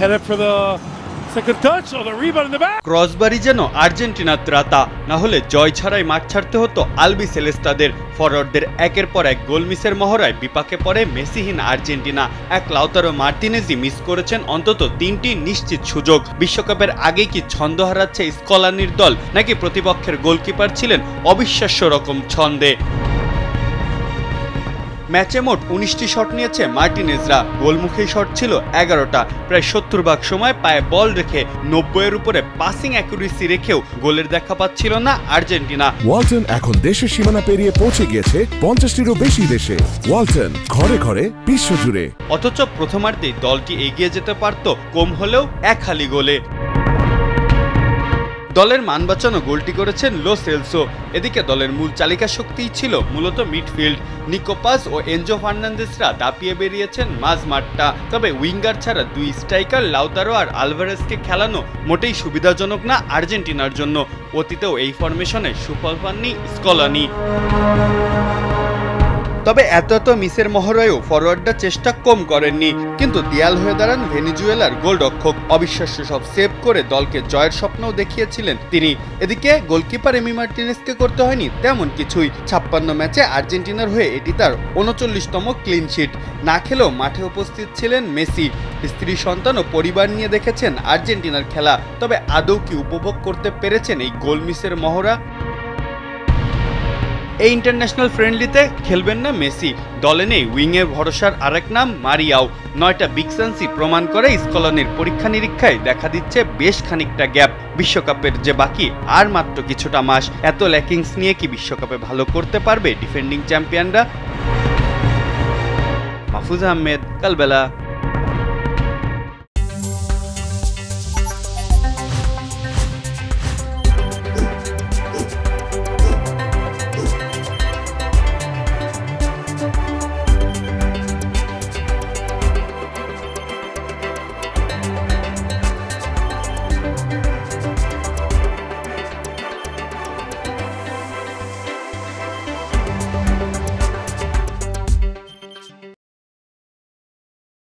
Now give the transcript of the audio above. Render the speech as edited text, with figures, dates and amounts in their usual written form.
Headed for the second touch or the rebound in the back. ক্রসবারি যেন আর্জেন্টিনার ত্রাতা, না হলে জয় ছাড়াই মাঠ ছাড়তে হতো আলবি সেলেস্তাদের। ফরওয়ার্ডদের একের পর এক গোল মিসের মহড়ায় বিপাকে পড়ে মেসিহীন আর্জেন্টিনা। এক লাউতারো মার্টিনেজি মিস করেছেন অন্তত 3টি নিশ্চিত সুযোগ। বিশ্বকাপের আগেই কি ছন্দ হারাচ্ছে স্কলানির দল, নাকি প্রতিপক্ষের গোলকিপার ছিলেন অবিশ্বাস্য রকম ছন্দে? ম্যাচে মোট 19টি শট নিয়েছে মার্টিনেজরা, গোলমুখী শট ছিল 11টা। প্রায় 70 ভাগ সময় পায়ে বল রেখে 90-এর উপরে পাসিং অ্যাকুরেসি রেখেও গোলের দেখা পাচ্ছিল না আর্জেন্টিনা। ওয়ালটন এখন দেশের সীমানা পেরিয়ে পৌঁছে গিয়েছে 50টিরও বেশি দেশে। ওয়ালটন, ঘরে ঘরে বিশ্বজুড়ে। অথচ প্রথমার্ধেই দলটি এগিয়ে যেতে পারত কম হলেও এক হালি গোলে। দলের মান বাঁচানো গোলটি করেছেন লো সেলসো। এদিকে দলের মূল চালিকা শক্তিই ছিল মূলত মিডফিল্ড। নিকো পাস ও এনজো ফার্নান্দেসরা দাপিয়ে বেরিয়েছেন মাঝ মাঠটা। তবে উইঙ্গার ছাড়া দুই স্ট্রাইকার লাউতারো আর আলভারেজকে খেলানো মোটেই সুবিধাজনক না আর্জেন্টিনার জন্য। অতীতেও এই ফরমেশনে সুফল পাননি স্কলানি। তবে এত মিসের মহড়ায়ও ফরওয়ার্ডরা চেষ্টা কম করেননি, কিন্তু দেয়াল হয়ে দাঁড়ান ভেনিজুয়েলার গোলরক্ষক। অবিশ্বাস্য সব সেভ করে দলকে জয়ের স্বপ্নও দেখিয়েছিলেন তিনি। এদিকে গোলকিপার এমি মার্টিনেজকে করতে হয়নি তেমন কিছুই। 56 ম্যাচে আর্জেন্টিনার হয়ে এটি তার 39তম ক্লিন শিট। না খেলেও মাঠে উপস্থিত ছিলেন মেসি। স্ত্রী, সন্তান ও পরিবার নিয়ে দেখেছেন আর্জেন্টিনার খেলা। তবে আদৌ কি উপভোগ করতে পেরেছেন এই গোল মিসের মহড়া? এই ইন্টারন্যাশনাল ফ্রেন্ডলিতে খেলবেন না মেসি। দলে নেই উইংয়ে ভরসার আরেক নাম মারিয়াও। 9টা বিগ চান্সই প্রমাণ করে স্কলানির পরীক্ষা নিরীক্ষায় দেখা দিচ্ছে বেশ খানিকটা গ্যাপ। বিশ্বকাপের যে বাকি আর মাত্র কিছুটা মাস, এত ল্যাকিংস নিয়ে কি বিশ্বকাপে ভালো করতে পারবে ডিফেন্ডিং চ্যাম্পিয়নরা? মাহফুজ আহমেদ, কালবেলা।